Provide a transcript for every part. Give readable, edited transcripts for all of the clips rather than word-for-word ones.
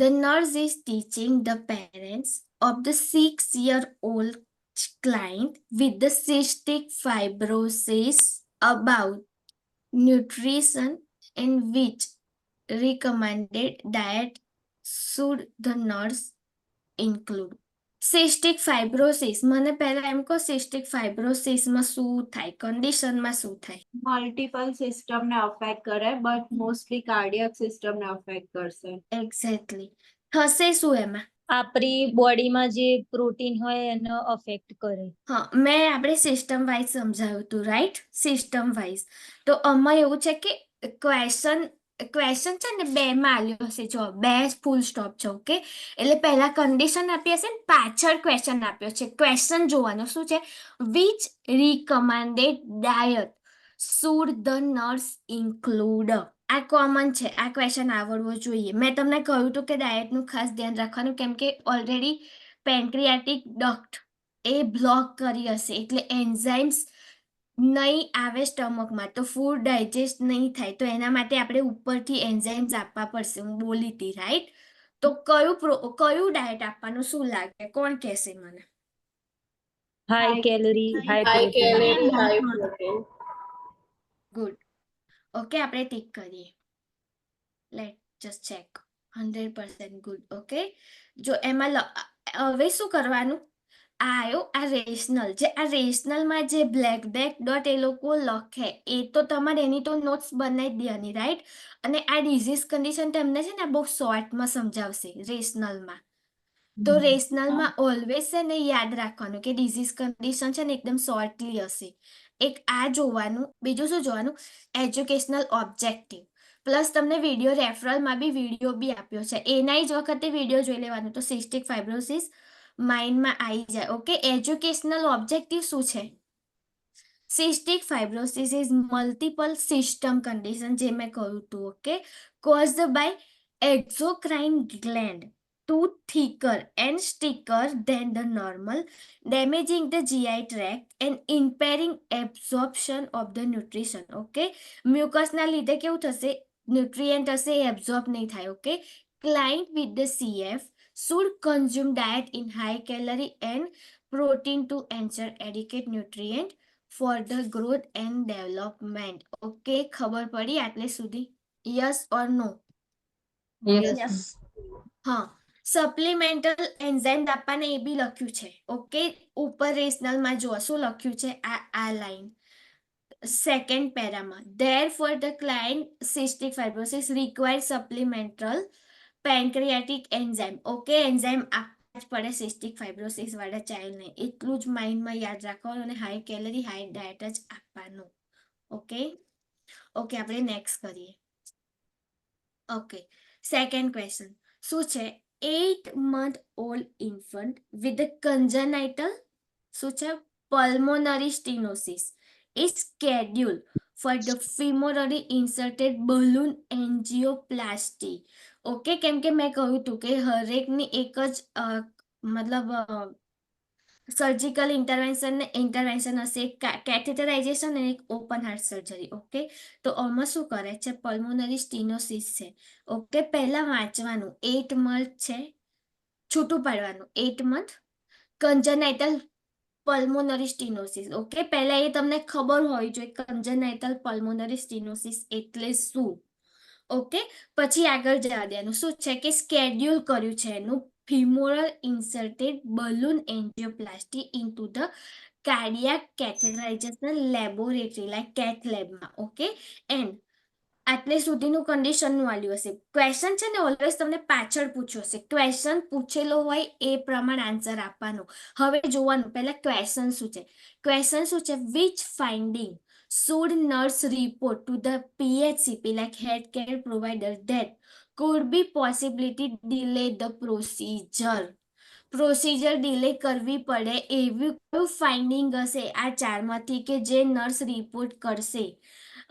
The nurse is teaching the parents of the 6-year-old client with the cystic fibrosis about nutrition and which recommended diet should the nurse include. Cystic fibrosis મને પહેલા એમ કહો cystic ફાઇબ્રોસિસમાં શું થાય, કન્ડિશનમાં શું થાય? Multiple સિસ્ટમને affect કરે બટ મોસ્ટલી કાર્ડિયક સિસ્ટમને અફેક્ટ કરશે. એક્ઝેક્ટલી. થશે શું એમાં? આપણી બોડીમાં જે પ્રોટીન હોય એને અફેક્ટ કરે. હા, મેં આપણે સિસ્ટમ વાઇઝ સમજાવ્યું હતું, રાઈટ? System wise. તો આમાં એવું છે કે ક્વેશ્ચન છે ને બે માં આલ્યો હશે, જો બે ફૂલ સ્ટોપ છે, ઓકે? એટલે પહેલા કન્ડિશન આપી હશે ને પાછળ ક્વેશ્ચન આપ્યો છે. ક્વેશ્ચન જોવાનો શું છે? Which recommended diet should the nurse include? આ કોમન છે, આ ક્વેશ્ચન આવડવો જોઈએ. મેં તમને કહ્યું હતું કે ડાયટનું ખાસ ધ્યાન રાખવાનું, કેમ કે ઓલરેડી પેન્ક્રિયાટિક ડક્ટ એ બ્લોક કરી હશે, એટલે એન્ઝાઇમ્સ નહીં આવે સ્ટમકમાં, તો ફૂડ ડાયજેસ્ટ નહીં થાય. તો એના માટે આપણે ઉપરથી એન્ઝાઇમ્સ આપવા પડશે. હું બોલી હતી, રાઈટ? તો કયું ડાયટ આપવાનું શું લાગે? કોણ કહેશે મને? High calorie, high high protein. Calorie, high protein. Good. Okay, આપણે ટીક કરીએ. Late just check. 100% good. Okay, જો એમાં હવે શું કરવાનું? આ રેશનલ જે આ રેશનલમાં જે બ્લેક ડોટ એ લોકો લખે એ તો તમારે એની તો નોટ્સ બનાવી દેવાની, રાઈટ? અને આ ડિઝીઝ કન્ડિશન તમને છે ને બહુ શોર્ટમાં સમજાવશે રેશનલમાં. તો રેશનલમાં ઓલવેઝ છે ને યાદ રાખવાનું કે ડિઝીઝ કન્ડિશન છે ને એકદમ શોર્ટલી હશે. એક આ જોવાનું, બીજું શું જોવાનું? Educational objective. પ્લસ તમને વિડીયો રેફરલમાં બી વિડીયો બી આપ્યો છે, એના જ વખતે વિડીયો જોઈ લેવાનું. તો સિસ્ટિક ફાઇબ્રોસિસ માઇન્ડમાં આવી જાય. ઓકે, એજ્યુકેશનલ ઓબ્જેક્ટિવ શું છે? Cystic fibrosis is multiple system condition, જે મેં કહ્યું હતું. Okay, caused by exocrine gland too thicker and thicker than the normal, damaging the GI tract and impairing absorption of the nutrition. Okay, મ્યુકસના લીધે કેવું થશે? Nutrient હશે એ એબ્ઝોર્બ નહીં થાય. Okay, client with the CF should consume diet in high calorie and protein to ensure adequate nutrient for the growth and development. Okay, ખબર પડી આટલે સુધી? Yes or no? Yes. હા, સપ્લિમેન્ટલ એન્ઝાઇમ આપવાને એ બી લખ્યું છે. ઓકે, ઉપર રેશનલમાં જો શું લખ્યું છે? આ લાઈન સેકન્ડ પેરામાં, there for the client cystic fibrosis require supplemental pancreatic enzyme. Okay, enzyme આપવા જ પડે સિસ્ટિક ફાઇબ્રોસિસ વાળા ચાઇલ્ડને, એટલું જ માઇન્ડમાં યાદ રાખવાનું. અને હાઈ કેલરી હાઈ ડાયટ જ આપવાનું. ઓકે, આપણે નેક્સ્ટ કરીએ. ઓકે, સેકન્ડ ક્વેશ્ચન શું છે? 8-month old infant with a congenital શું છે? pulmonary stenosis is scheduled for the femorally inserted balloon angioplasty. Okay, કેમ કે મેં કહ્યું હતું કે હરેકની એક જ મતલબ સર્જિકલ ઇન્ટરવેન્શન હશે, એક કેથેટરાઇઝેશન અને એક ઓપન હાર્ટ સર્જરી. ઓકે, તો આમાં શું કરે છે? પલ્મોનરી સ્ટીનોસિસ છે. ઓકે, પહેલા વાંચવાનું 8 month છે, છૂટું પાડવાનું 8 month કન્જનાઇટલ પલ્મોનરી સ્ટીનોસિસ. ઓકે, પહેલા એ તમને ખબર હોય જોઈએ કન્જનાઇટલ પલ્મોનરી સ્ટીનોસિસ એટલે શું. ઓકે, પછી આગળ જવા દેવાનું. શું છે કે સ્કેડ્યુલ કર્યું છે એનું femoral inserted balloon angioplasty into the cardiac catheterization laboratory like cath labમાં. ઓકે, એન્ડ આટલે સુધીનું કન્ડિશનનું આલ્યું હશે. ક્વેશ્ચન છે ને ઓલવેઝ તમને પાછળ પૂછ્યો હશે, ક્વેશ્ચન પૂછેલો હોય એ પ્રમાણે આન્સર આપવાનો. હવે જોવાનું પહેલા ક્વેશ્ચન શું છે? Which finding should nurse report to the PHCP like healthcare provider that could be possibility delay the procedure delay કરવી પડે એવી કયું ફાઇન્ડિંગ હશે આ ચારમાંથી કે જે નર્સ રિપોર્ટ કરશે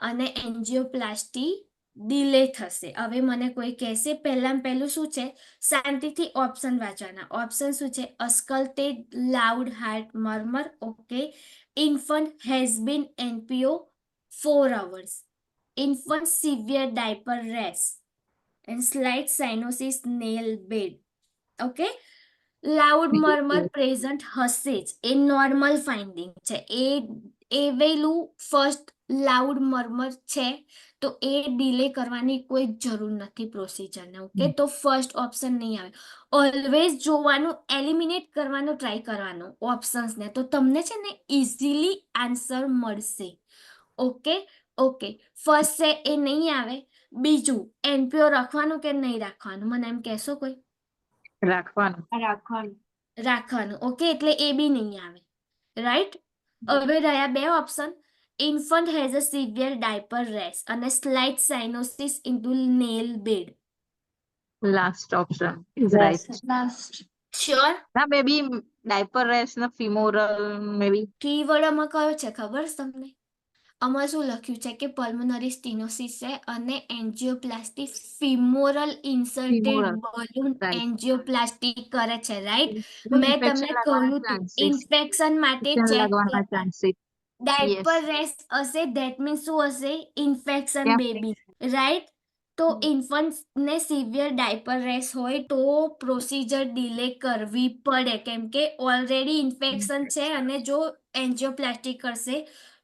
અને એન્જિયોપ્લાસ્ટી ડિલે થશે? હવે મને કોઈ કહેશે પહેલું શું છે? શાંતિથી ઓપ્શન વાંચવાના. ઓપ્શન શું છે? Auscultated loud heart murmur. Okay, infant has been NPO 4 hours, infant severe diaper rash, and slight cyanosis nail bed. Okay, loud બીજું મર્મર શું? પ્રેઝન્ટ હશે જ, એ નોર્મલ ફાઇન્ડિંગ છે. એ વેલું ફર્સ્ટ લાઉડ મર્મર છે તો એ ડિલે કરવાની કોઈ જરૂર નથી પ્રોસિજરને. ઓકે, તો ફર્સ્ટ ઓપ્શન નહીં આવે. ઓલવેઝ જોવાનું, એલિમિનેટ કરવાનો ટ્રાય કરવાનો ઓપ્શન્સને, તો તમને છે ને ઇઝીલી આન્સર મળશે. ઓકે ઓકે, ફર્સ્ટ છે એ નહીં આવે. બીજું, એનપીઓ રાખવાનું કે નહીં રાખવાનું, મને એમ કહેશો કોઈ? રાખવાનું. રાખવાનું. રાખવાનું. ઓકે, એટલે એ બી નહીં આવે. રાઈટ, હવે રહ્યા બે option. Infant has a severe diaper rash અને slight cyanosis into nail bed. Last option is right. Last. Sure? ના મે બી ડાયપર રેસ ને ફિમોરલ મે બી. કીવર્ડમાં કયો છે ખબર છે તમને? આમાં શું લખ્યું છે કે પલ્મોનરી સ્ટીનોસિસ છે અને angioplasty femoral inserted Femoral, balloon right. Angioplasty કરે છે. રાઈટ, મેં ઇન્ફેક્શન તમને લાગવાના કહ્યું હતું ચાન્સીસ. ઇન્ફેક્શન માટે ઇન્ફેક્શન ચેક લાગવાના કરવા. ચાન્સીસ. Diaper Yes. રેસ હશે, ધેટ મીન્સ શું હશે? Infection Yeah. બેબી. રાઈટ, તો ઇન્ફન્ટ ને સિવિયર ડાયપર રેસ હોય તો પ્રોસીજર ડિલે કરવી પડે, કેમ કે ઓલરેડી ઇન્ફેક્શન છે અને જો એન્જિયોપ્લાસ્ટી કરશે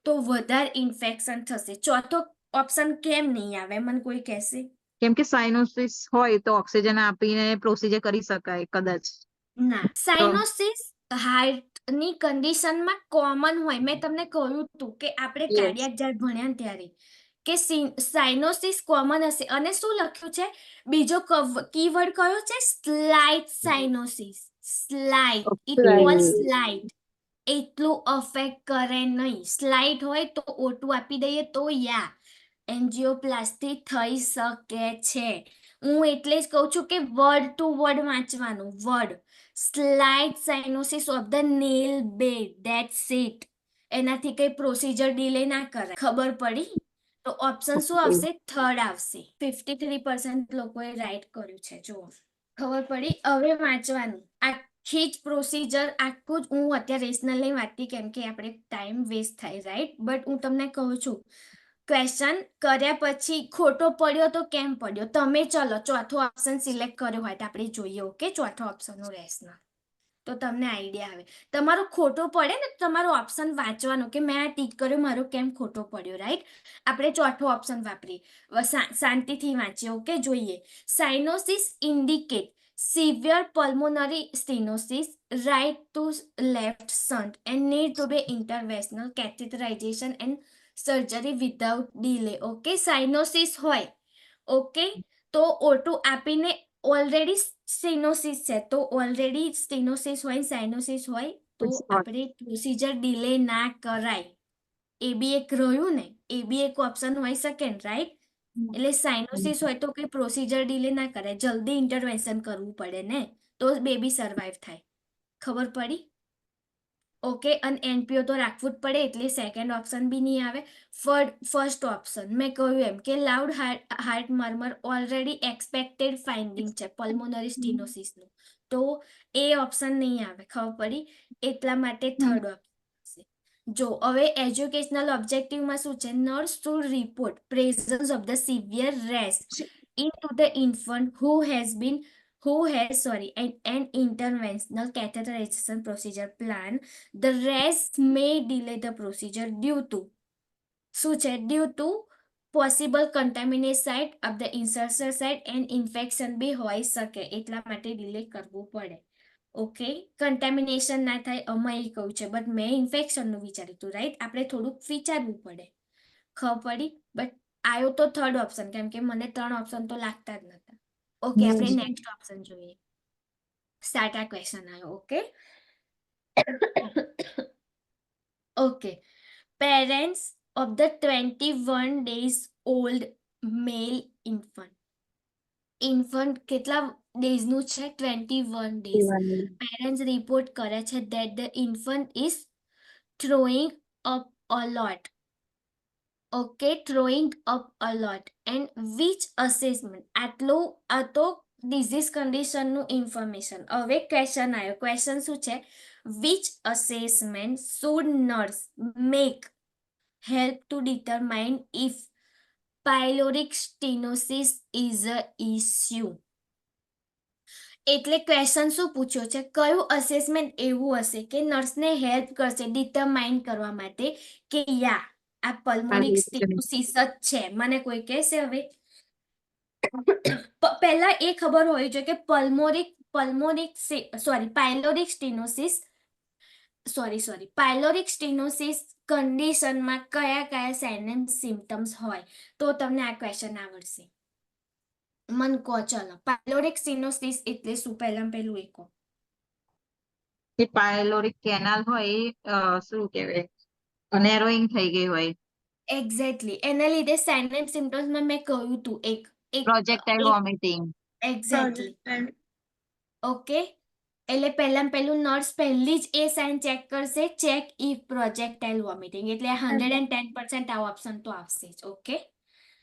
તો વધારે ઇન્ફેક્શન થશે. ચોથો ઓપ્શન કેમ નહીં આવે, મને કોઈ કહેશે? કેમ કે સાઇનોસિસ હોય તો ઓક્સિજન આપીને પ્રોસીજર કરી શકાય કદાચ. ના, સાઇનોસિસ હાર્ટની કન્ડિશનમાં કોમન હોય. મેં તમને કહ્યું હતું કે આપણે Yes. કાર્ડિયાક જ્યારે ભણ્યા ને ત્યારે કે સાઇનોસિસ કોમન હશે. અને શું લખ્યું છે બીજો કીવર્ડ કયો છે? Slight cyanosis. Slight, it all slight. એટલું અફેક્ટ કરે નહીં. સ્લાઇટ હોય તો ઓટું આપી દઈએ તો યા એન્જિયોપ્લાસ્ટી થઈ શકે છે. હું એટલે જ કહું છું કે વર્ડ ટુ વર્ડ વાંચવાનું. Word slight cyanosis of the nail bed, that's it. એનાથી કઈ પ્રોસીજર ડિલે ના કરાય. ખબર પડી? તો ઓપ્શન શું આવશે? થર્ડ આવશે. 53% લોકોએ રાઈટ કર્યું છે. જુઓ, ખબર પડી? હવે વાંચવાનું. આખી જ પ્રોસીજર, આખું જ હું અત્યારે રેશનલ નહીં વાંચતી કેમ કે આપણે ટાઈમ વેસ્ટ થાય. રાઈટ, બટ હું તમને કહું છું ક્વેશ્ચન કર્યા પછી ખોટો પડ્યો તો કેમ પડ્યો. તમે ચલો ચોથો ઓપ્શન સિલેક્ટ કર્યો હોય તો આપણે જોઈએ. ઓકે, ચોથો ઓપ્શનનો રેશનલ, તો તમને આઈડિયા આવે. તમારો ખોટો પડે ને તમારો ઓપ્શન વાંચવાનો કે મેં આ ટીક કર્યો, મારો કેમ ખોટો પડ્યો. રાઈટ, આપણે ચોથો ઓપ્શન વાપરીએ. શાંતિથી વાંચીએ. ઓકે, જોઈએ. સાઇનોસિસ indicate severe pulmonary stenosis, right to left shunt and need to be interventional catheterization and surgery without delay. Okay, cyanosis હોય, ઓકે, તો ઓટું આપીને ઓલરેડી સ્ટેનોસિસ છે તો ઓલરેડી સ્ટેનોસિસ હોય, સાઇનોસિસ હોય તો It's not. આપણે પ્રોસીજર ડિલે ના કરાય. એ બી એક રહ્યું ને, એ બી એક ઓપ્શન હોઈ શકે ને. રાઈટ, એટલે સાઇનોસિસ હોય તો કઈ પ્રોસીજર ડિલે ના કરાય, જલ્દી ઇન્ટરવેન્શન કરવું પડે ને, તો બેબી સર્વાઈવ થાય. ખબર પડી? ઓકે, અને એનપીઓ તો રાખવું જ પડે એટલે સેકન્ડ ઓપ્શન બી નહીં આવે. ફર્સ્ટ ઓપ્શન મેં કહ્યું એમ કે loud heart murmur already expected finding છે પલ્મોનરી સ્ટીનોસિસનું, તો એ ઓપ્શન નહીં આવે. ખબર પડી? એટલા માટે થર્ડ ઓપ્શન. જો હવે એજ્યુકેશનલ ઓબ્જેક્ટિવમાં શું છે? Nurse to report presence of the severe race into the infant who has an interventional catheterization procedure plan. The rest may delay the procedure due to શું છે? Due to possible contaminate site of the insertion site and infection બી હોઈ શકે, એટલા માટે delay કરવું પડે. Okay, કન્ટેમિનેશન ના થાય અમારે કહ્યું છે, બટ મેં ઇન્ફેક્શનનું વિચાર્યું હતું. રાઈટ, આપણે થોડુંક વિચારવું પડે. ખબર પડી? બટ આવ્યો તો થર્ડ ઓપ્શન કેમ કે મને 3 ઓપ્શન તો લાગતા જ નતા. ઓકે, આપણે નેક્સ્ટ ઓપ્શન જોઈએ. સાટા ક્વેશ્ચન આવ્યો. Okay okay, parents of the 21 days old male infant કેટલા days નું છે? 21 days. પેરેન્ટ્સ રિપોર્ટ કરે છે that the infant is throwing up a lot. Okay, throwing up a lot. And which assessment? આટલું આ તો ડિઝીઝ કન્ડિશનનું ઇન્ફોર્મેશન. હવે question આવ્યો. ક્વેશ્ચન શું છે? which assessment should nurse make help to determine if pyloric stenosis is a issue. એટલે question શું પૂછ્યો છે, કયું અસેસમેન્ટ એવું હશે કે નર્સને હેલ્પ કરશે ડિટરમાઇન કરવા માટે કે યા આ પલ્મોનિક સ્ટીનોસિસ જ છે. મને કોઈ કહેશે હવે પહેલા એ ખબર હોવી જોઈએ કે પાયલોરિક સ્ટીનોસિસ કન્ડિશનમાં કયા કયા સાઇન એન્ડ સિમ્ટમ્સ હોય તો તમને આ ક્વેશ્ચન આવડશે. મન કહો ચલો, પાયલોરિક સ્ટીનોસિસ એટલે શું? પહેલું એ કહો. જે પાયલોરિક કેનાલ હોય એ શું કહેવાય નેરોઈંગ થઈ ગઈ હોય. એક્ઝેક્ટલી, એના લીધે સાઇન એન્ડ સિમ્ટમ્સમાં મેં કહ્યું હતું પ્રોજેક્ટાઇલ વોમિટિંગ. એક્ઝેક્ટલી. ઓકે, એટલે પહેલું નર્સ પહેલી જ એ સાઇન ચેક કરશે, ચેક ઇફ પ્રોજેક્ટાઇલ વોમિટિંગ, એટલે 110% આ ઓપ્શન તો આવશે જ. ઓકે,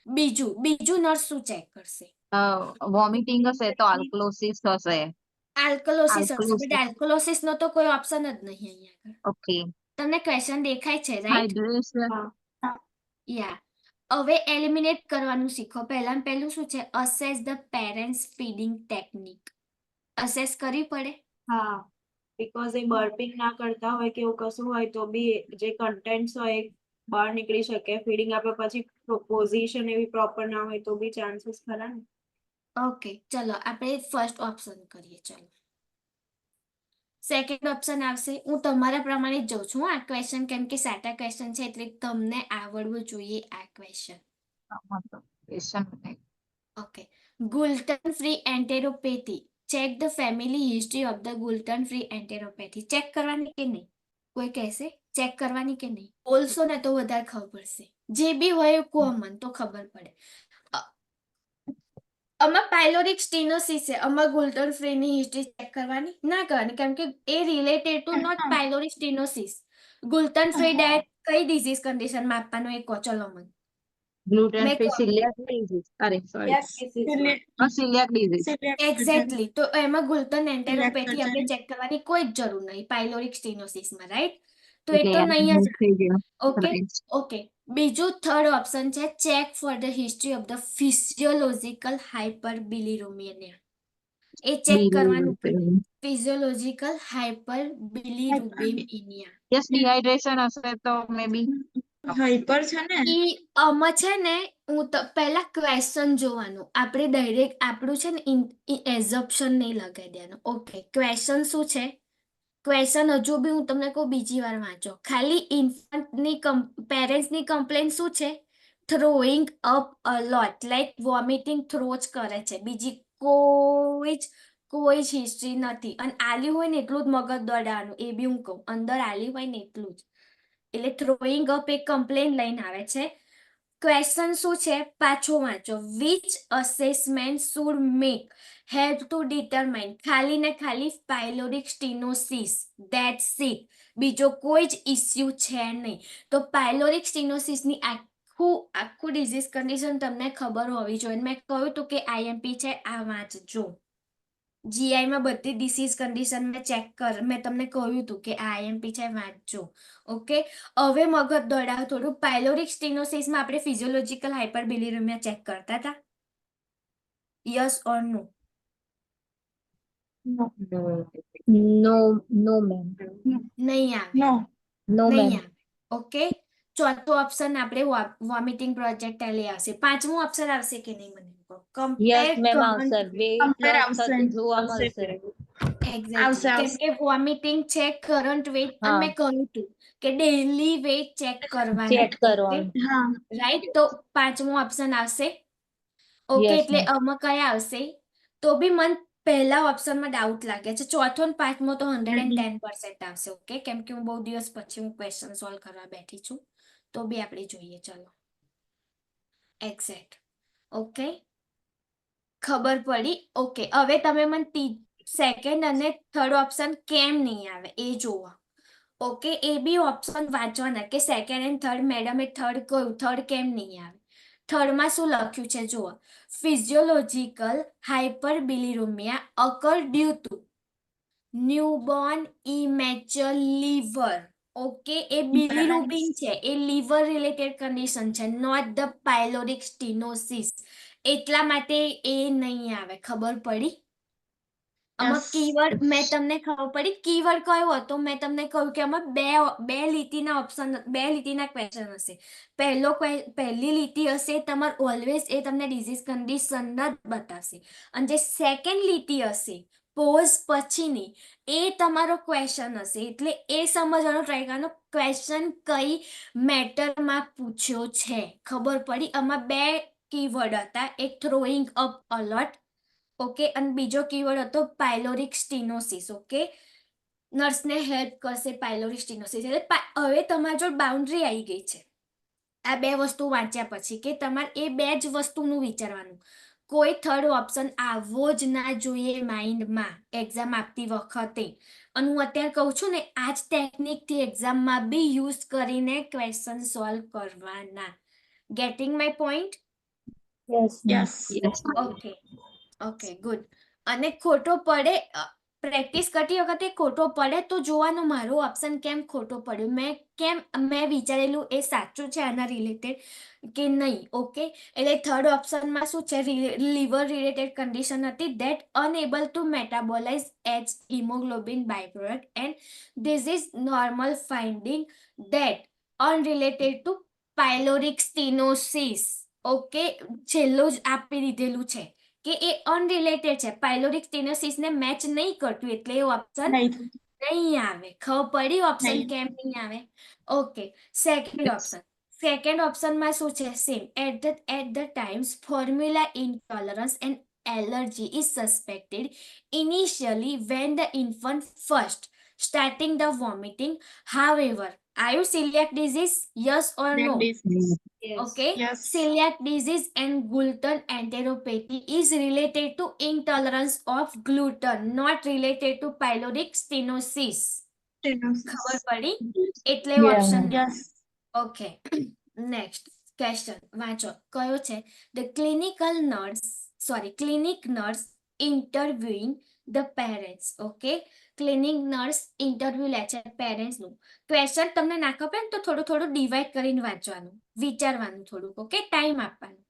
બીજું નર્સ શું ચેક કરશે? વોમિટિંગ હશે તો આલ્કલોસિસ હશે. આલ્કલોસિસ હશે, બટ Alkalosis. આલ્કલોસિસ નો તો કોઈ ઓપ્શન જ નહીં અહીંયા આગળ. ઓકે. તમને ક્વેશ્ચન દેખાય છે, રાઈટ? હાઇડ્રેશન. યા. હવે એલિમિનેટ કરવાનું શીખો. પહેલું શું છે? Assess the parents feeding technique. Assess કરવી પડે. હા, બીકોઝ એ બર્પિંગ ના કરતા હોય કે એવું કશું હોય તો બી જે કન્ટેન્ટ્સ હોય એ બહાર નીકળી શકે. ફીડિંગ આપ્યા પછી પોઝિશન એવી પ્રોપર ના હોય તો બી ચાન્સીસ ખરા ને. ઓકે, ચલો આપણે ફર્સ્ટ ઓપ્શન કરીએ. ચલો, સેકન્ડ ઓપ્શન આવશે. હું તમારા પ્રમાણે જ જઉં છું આ ક્વેશ્ચન, કેમ કે સાટા ક્વેશ્ચન છે એટલે તમને આવડવું જોઈએ આ question. Okay, gluten free enteropathy. Check the family history of the gluten free enteropathy. Check કરવાની કે નહીં? કોઈ કહેશે ચેક કરવાની કે નહીં? બોલશો ને તો વધારે ખબર પડશે. જે બી હોય કોમન તો ખબર પડે. આમાં પાયલોરિક સ્ટીનોસિસ છે, આમાં gluten free ની હિસ્ટ્રી ચેક કરવાની ના કરવાની, કેમ કે એ related to not pyloric stenosis. gluten free diet કઈ ડિઝીઝ કન્ડિશનમાં આપવાનું એ કહો. ચલો મને. ગ્લુટેન મેં ફ્રી કહ્યું. સિલિયાક ડિઝીઝ. અરે સોરી, સિલિયાક ડિઝીઝ. એક્ઝેક્ટલી, તો એમાં gluten enteropathy આપણે ચેક કરવાની કોઈ જ જરૂર નહીં પાયલોરિક સ્ટીનોસિસમાં, રાઈટ? તો એ તો નહીં જ. થઈ ગયો. Okay, okay. બીજું થર્ડ ઓપ્શન છે, check for the history of the physiological hyperbilirubinemia. એ ચેક કરવાનું ફિઝિયોલોજિકલ હાઇપરબિલિરુબિનિયા. યસ, ડિહાઇડ્રેશન હશે તો મે બી. હાઈપર છે ને ઈ આમાં છે ને, હું તો પહેલા ક્વેશ્ચન જોવાનું. આપણે ડાયરેક્ટ આપણું છે ને એઝપ્શન નહીં લગાવી દેવાનું. ઓકે, ક્વેશ્ચન શું છે? ક્વેશ્ચન હજુ બી હું તમને કહું, બીજી વાર વાંચો. ખાલી ઇન્ફન્ટની પેરેન્ટ્સની કમ્પ્લેન શું છે? થ્રોઈંગ અપ અ લોટ, લાઈક વોમિટિંગ થ્રો જ કરે છે, બીજી કોઈ જ હિસ્ટ્રી નથી. અને આલી હોય ને એટલું જ મગજ દોડાવવાનું, એ બી હું કહું, અંદર આલી હોય ને એટલું જ. એટલે થ્રોઈંગ અપ એક કમ્પ્લેન લઈને આવે છે. ક્વેશ્ચન શું છે? પાછો વાંચો. Which assessment should make help to determine, ખાલી ને ખાલી પાયલોરિક સ્ટીનોસિસ, ધેટ્સ ઇટ. બીજો કોઈ જ ઇસ્યુ છે નહીં. તો પાયલોરિક સ્ટીનોસિસની આખું ડિઝીઝ કન્ડિશન તમને ખબર હોવી જોઈએ. મેં કહ્યું હતું કે આઈએમપી છે, આ વાંચજો. જીઆઈમાં બધી ડિસીઝ કન્ડિશન મેં તમને કહ્યું હતું કે આ આઈએમપી છે, વાંચજો. ઓકે, હવે મગજ દોડાવો થોડું. પાયલોરિક સ્ટીનોસિસમાં આપણે ફિઝિયોલોજિકલ હાઇપરબિલિરુબિનિયા ચેક કરતા હતા? Yes or no? No no ma'am, નહીં આવે. નો નો મેમ. નહીં આવે. ઓકે, ચોથો ઓપ્શન આપણે વોમિટિંગ પ્રોજેક્ટાઇલ આવશે. પાંચમું ઓપ્શન આવશે કે નહીં મને કહો. યસ કમ્પેર મેમ આવશે. વેઇટ Compare લોસ આવશે. થતું જોવા આવશે. મળશે. એક્ઝેક્ટલી, કેમ આવશે. કે વોમિટિંગ છે, કરંટ વેટ, અને હા. મેં કહ્યું હતું કે ડેલી વેટ ચેક કરવાનું. ચેક કરવાનું. હા રાઈટ, તો પાંચમું ઓપ્શન આવશે. ઓકે, Yes, એટલે ma'am. આમાં કયા આવશે? તો બી મને પહેલા ઓપ્શનમાં ડાઉટ લાગે છે. ચોથો ને પાંચમો તો 110% આવશે. ઓકે, કેમ કે હું બહુ દિવસ પછી હું ક્વેશ્ચન સોલ્વ કરવા બેઠી છું, તો બી આપણે જોઈએ. ચલો, એક્ઝેક્ટ. ઓકે, ખબર પડી. ઓકે, હવે તમે મને સેકન્ડ અને થર્ડ ઓપ્શન કેમ નહીં આવે એ જોવો. ઓકે, એ બી ઓપ્શન વાંચવાના કે સેકન્ડ એન્ડ થર્ડ. મેડમે થર્ડ કહ્યું, થર્ડ કેમ નહીં આવે? થર્ડમાં શું લખ્યું છે જુઓ. Physiological hyperbilirubinemia occur due to newborn immature liver okay, એ બિલીરુબિન છે, એ લીવર રિલેટેડ કન્ડિશન છે, નોટ ધ પાયલોરિક સ્ટીનોસિસ. એટલા માટે એ નહીં આવે. ખબર પડી? આમાં Yes. કીવર્ડ મેં તમને ખબર પડી કીવર્ડ કયો હતો? મેં તમને કહ્યું કે આમાં બે લીટીના ઓપ્શન, બે લીટીના ક્વેશ્ચન હશે. પહેલી લીટી હશે તમારે ઓલવેઝ એ તમને ડિઝીઝ કન્ડિશન જ બતાવશે, અને જે સેકન્ડ લીટી હશે પોઝ પછીની, એ તમારો ક્વેશ્ચન હશે. એટલે એ સમજવાનો ટ્રાય કરવાનો ક્વેશ્ચન કઈ મેટરમાં પૂછ્યો છે. ખબર પડી? આમાં બે કીવર્ડ હતા, એક થ્રોઈંગ અપ અલર્ટ, ઓકે, અને બીજો કીવર્ડ હતો પાયલોરિક સ્ટીનોસિસ. ઓકે, નર્સને હેલ્પ કરશે પાયલોરિક સ્ટીનોસિસ. એટલે હવે તમારી જોડે બાઉન્ડ્રી આવી ગઈ છે આ બે વસ્તુ વાંચ્યા પછી, કે તમારે એ બે જ વસ્તુનું વિચારવાનું. કોઈ થર્ડ ઓપ્શન આવવો જ ના જોઈએ માઇન્ડમાં એક્ઝામ આપતી વખતે. અને હું અત્યારે કહું છું ને, આ જ ટેકનિકથી એક્ઝામમાં બી યુઝ કરીને ક્વેશ્ચન સોલ્વ કરવાના. Gating my point? Yes Yes. Okay, okay, good. અને ખોટો પડે, પ્રેક્ટિસ કરતી વખતે ખોટો પડે તો જોવાનું મારો ઓપ્શન કેમ ખોટો પડ્યો, મેં વિચારેલું એ સાચું છે આના રિલેટેડ કે નહીં. ઓકે, એટલે થર્ડ ઓપ્શનમાં શું છે, લીવર રિલેટેડ કન્ડિશન હતી, that unable to metabolize H hemoglobin by product, and this is normal finding that unrelated to pyloric stenosis. Okay, છેલ્લું જ આપી દીધેલું છે કે એ અનરિલેટેડ છે, પાયલોરિક સ્ટેનોસિસ ને મેચ નહીં કરતું, એટલે એ ઓપ્શન નહીં. નહીં આવે. ખબર પડી ઓપ્શન નહીં. કેમ નહીં આવે? ઓકે, સેકન્ડ ઓપ્શનમાં શું છે? Same, at the times formula intolerance and allergy is suspected initially when the infant first starting the vomiting. However, are you celiac disease? Yes or Then no? this. Yes. Okay, Yes. celiac disease and gluten enteropathy is related to intolerance of gluten, not related to pyloric stenosis. ખબર પડી? એટલે Yeah. Option Yes. Okay. Next question વાંચો. કયો છે? The clinic nurse interviewing the parents. Okay, clinic nurse interview લે છે પેરેન્ટ્સનું. Question તમને ના ખબર ને તો થોડું ડિવાઈડ કરીને વાંચવાનું, વિચારવાનું થોડુંક. ઓકે, ટાઈમ આપવાનું.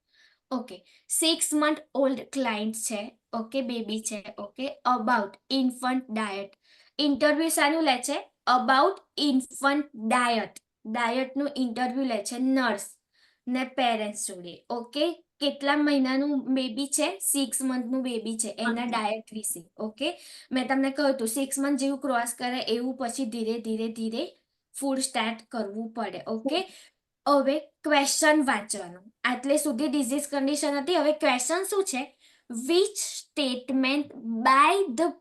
ઓકે, 6 month ઓલ્ડ ક્લાયન્ટ છે. ઓકે, બેબી છે. Okay, about infant diet. Interview શાનું લે છે? અબાઉટ ઇન્ફન્ટ ડાયટનું ઇન્ટરવ્યુ લે છે નર્સ ને પેરેન્ટ્સ જોડે. ઓકે, કેટલા મહિનાનું બેબી છે? 6 monthનું બેબી છે, એના ડાયટ વિશે. ઓકે, મેં તમને કહ્યું હતું 6 month જેવું ક્રોસ કરે એવું પછી ધીરે ફૂડ સ્ટાર્ટ કરવું પડે. ઓકે, હવે ક્વેશ્ચન વાંચવાનું. આટલે સુધી ડિઝીઝ કન્ડિશન હતી. હવે ક્વેશ્ચન શું છે? Which statement by the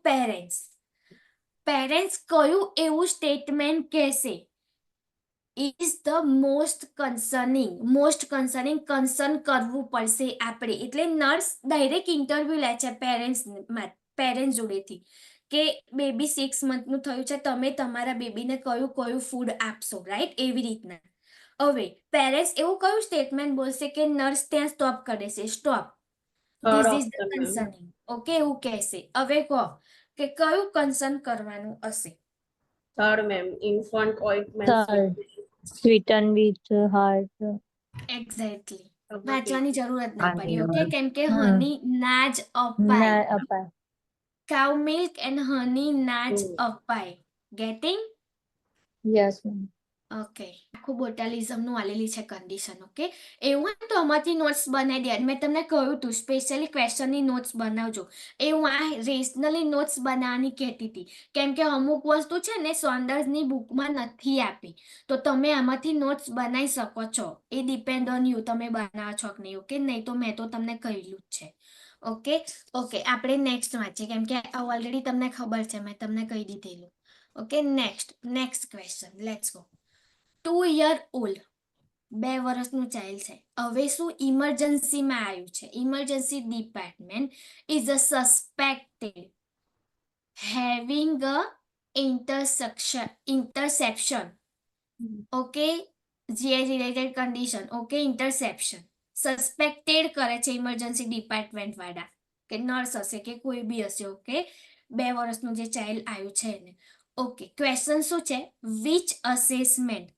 parents કયું એવું સ્ટેટમેન્ટ કહેશે is the most concerning concern કરવું પડશે આપણે. એટલે નર્સ ડાયરેક્ટ ઇન્ટરવ્યુ લે છે પેરેન્ટ્સ જોડેથી કે બેબી 6 monthનું થયું છે, તમે તમારા બેબીને કયું ફૂડ આપશો, રાઈટ? એવી રીતના. હવે પેરેન્ટ્સ એવું કયું સ્ટેટમેન્ટ બોલશે કે નર્સ ત્યાં સ્ટોપ કરી દેશે, stop, this is the concerning. Okay, એવું કહેશે. હવે કહો કે કયું કન્સર્ન કરવાનું હશે? Third, ma'am, infant ointment. Third. Sweeten with heart. Exactly, Okay. વાંચવાની જરૂર જ ના પડી. Okay, Honey. કેમ કે હમ. હની ના જ અપાય. ના અપાય. કાઉ મિલ્ક એન્ડ હની ના જ Hmm. અપાય. ગેટિંગ? Yes ma'am. ઓકે, આખું બોટાલિઝમનું આલેલી છે કન્ડિશન. ઓકે, એવું હોય ને તો આમાંથી નોટ્સ બનાવી દે. મેં તમને કહ્યું હતું સ્પેશિયલી ક્વેશ્ચનની નોટ્સ બનાવજો. એ હું આ રેશનલી નોટ્સ બનાવવાની કહેતી હતી, કેમ કે અમુક વસ્તુ છે ને સોન્ડર્સની બુકમાં નથી આપી, તો તમે આમાંથી નોટ્સ બનાવી શકો છો. એ ડિપેન્ડ ઓન યુ, તમે બનાવો છો કે નહીં. ઓકે, નહીં તો મેં તો તમને કહેલું જ છે. ઓકે, આપણે નેક્સ્ટ વાંચીએ, કેમ કે ઓલરેડી તમને ખબર છે, મેં તમને કહી દીધેલું. Okay, next question, let's go. 2 year old, 2 વર્ષનું ચાઇલ્ડ છે. હવે શું ઇમરજન્સીમાં આવ્યું છે? Emergency department is a suspected having a interception. Okay, જે related condition. Okay, interception suspected કરે છે ઇમરજન્સી ડિપાર્ટમેન્ટ વાળા, કે નર્સ હશે કે કોઈ બી હશે. ઓકે, 2 વર્ષનું જે ચાઇલ્ડ આવ્યું છે એને. ઓકે, ક્વેશ્ચન શું છે? વિચ અસેસમેન્ટ,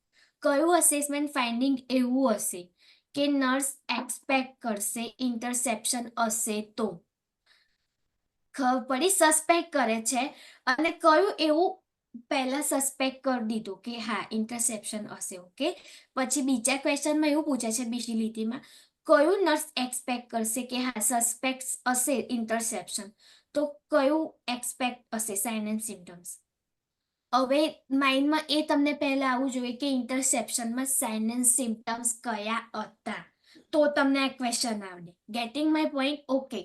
કયું અસેસમેન્ટ ફાઇન્ડિંગ એવું હશે કે નર્સ એક્સપેક્ટ કરશે ઇન્ટરસેપ્શન હશે તો? ખબર પડી? સસ્પેક્ટ કરે છે અને કયું એવું પહેલા સસ્પેક્ટ કરી દીધું કે હા ઇન્ટરસેપ્શન હશે. ઓકે, પછી બીજા ક્વેશ્ચનમાં એવું પૂછે છે બીજી લીટીમાં, કયું નર્સ એક્સપેક્ટ કરશે કે હા સસ્પેક્ટ હશે ઇન્ટરસેપ્શન, તો કયું એક્સપેક્ટ હશે સાઇન એન્ડ સિમ્ટમ્સ? હવે માઇન્ડમાં એ તમને પહેલા આવવું જોઈએ કે ઇન્ટરસેપ્શનમાં સાઇન એન્ડ સિમ્ટમ્સ કયા હતા, તો તમને આ ક્વેશ્ચન આવડે. Gating my point? ઓકે,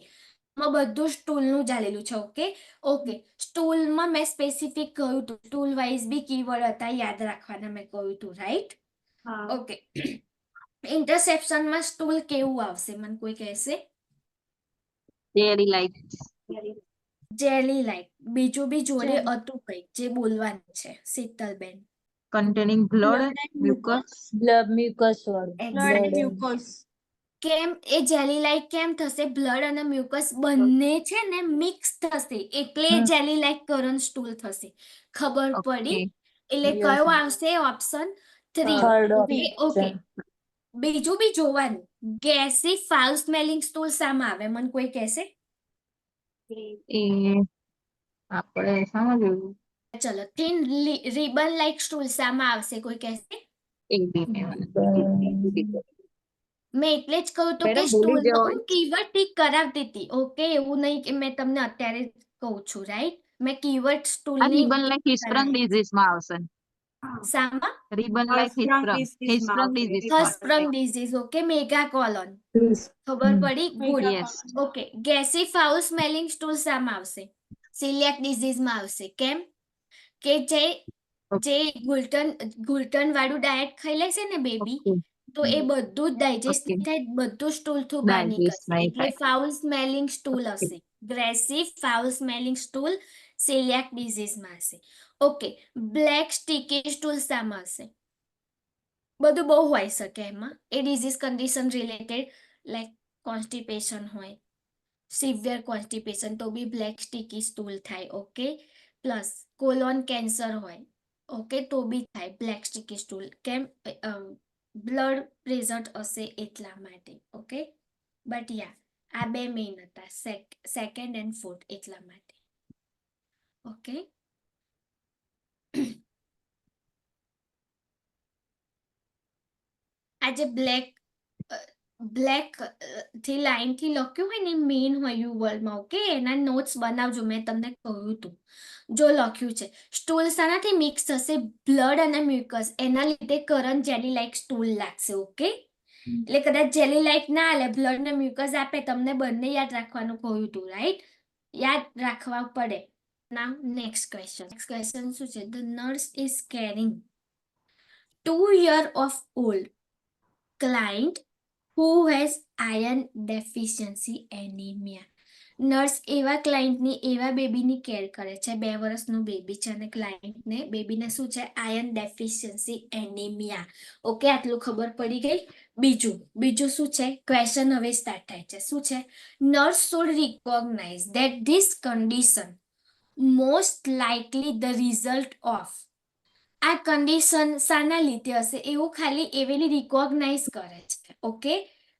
માં બધું સ્ટૂલનું ચાલેલું છે. ઓકે ઓકે, સ્ટૂલમાં મેં સ્પેસિફિક કહ્યું હતું, સ્ટૂલ વાઇઝ બી કીવર્ડ હતા યાદ રાખવાના, મેં કહ્યું હતું, રાઈટ? હા. ઓકે, ઇન્ટરસેપ્શનમાં સ્ટૂલ કેવું આવશે મને કોઈ કહેશે? Jerry like jelly like. બીજું બી જોડે Jelly. હતું કંઈક જે બોલવાનું છે શીતલબેન. Containing blood Blood and mucus blood mucus વાળું. Blood and Exactly. mucus. કેમ એ જેલી લાઈક કેમ થશે? બ્લડ અને મ્યુકસ બંને છે ને મિક્સ થશે એટલે હમ. જેલી લાઈક કરન સ્ટૂલ થશે. ખબર પડી? ઓકે એટલે Yes. કયો આવશે option 3? Third okay okay, option. બીજું બી જોવાનું, ગેસી ફાઉલ સ્મેલિંગ સ્ટૂલ શામાં આવે મને કોઈ કહેશે? એ આપણે સમજવું ચલો, થીન રિબન લાઈક સ્ટૂલ શામાં આવશે કોઈ કહેશે? એક બી મેં એટલે જ કહું તો કે મેડમ ભૂલી સ્ટૂલનો જાઓ હું કીવર્ડ ટીક કરાવતી હતી. ઓકે, એવું નહીં કે મેં તમને અત્યારે કહું છું, રાઈટ? મેં કીવર્ડ આ સ્ટૂલની રિબન લાઈક હિસ્પ્રંગ ડિઝીઝ માં આવશે. શામાં? રિબન લાઈક હિસ્પ્રંગ ડિઝીઝ માં Hirschsprung disease. Okay, mega colon. ખબર પડી? Good. Yes okay, gassy foul smelling stool શામાં આવશે? સિલિયાક ડિઝીઝમાં આવશે. કેમ કે જે ગુલટન વાળું ડાયટ ખાઈ લેશે ને બેબી, તો એ બધું જ ડાયજેસ્ટ Okay. નહીં થાય, બધું સ્ટૂલ થ્રુ બહાર ડાયજેસ્ટ નીકળશે, નહીં એટલે થાય. Foul smelling stool Okay. હશે. Greasy foul smelling stool celiac ડિઝીઝમાં હશે. ઓકે, બ્લેક સ્ટીકી સ્ટૂલ શામાં હશે? બધું બહુ હોઈ શકે એમાં. એ disease condition related, like constipation હોય, સિવિયર કોન્સ્ટિપેશન, તો બી બ્લેક સ્ટીકી સ્ટૂલ થાય. ઓકે, પ્લસ કોલોન કેન્સર હોય, ઓકે, તો બી થાય બ્લેક સ્ટીકી સ્ટૂલ. કેમ? બ્લડ પ્રેઝન્ટ હશે એટલા માટે. ઓકે, બટ યા આ બે મેઇન હતા, સેકન્ડ એન્ડ ફોર્થ એટલા માટે. ઓકે, આજે બ્લેક થી લાઈન થી લખ્યું હોય ને મેઇન હોય યુ વર્ડમાં. ઓકે, એના નોટ્સ બનાવજો, મેં તમને કહ્યું હતું. જો લખ્યું છે સ્ટૂલ શાનાથી મિક્સ થશે? બ્લડ અને મ્યુકસ, એના લીધે કરંટ જેલી લાઈક સ્ટૂલ લાગશે. ઓકે, એટલે કદાચ જેલી લાઈક ના આલે, બ્લડ ને મ્યુકસ આપે, તમને બંને યાદ રાખવાનું કહ્યું હતું, રાઈટ? યાદ રાખવા પડે. નાઉ નેક્સ્ટ ક્વેશ્ચન શું છે? The nurse is caring 2 year of old client who has iron deficiency anemia. Nurse એવા ક્લાયન્ટની, એવા બેબીની કેર કરે છે, 2 વર્ષનું બેબી છે અને ક્લાયન્ટને બેબીને શું છે? Iron deficiency anaemia. ઓકે, આટલું ખબર પડી ગઈ. બીજું શું છે? ક્વેશ્ચન હવે સ્ટાર્ટ થાય છે. શું છે? Nurse should recognise that this condition most likely the result of. આ કન્ડિશન શાના લીધે હશે એવું ખાલી એવેલી રિકોગ્નાઇઝ કરે છે. ઓકે,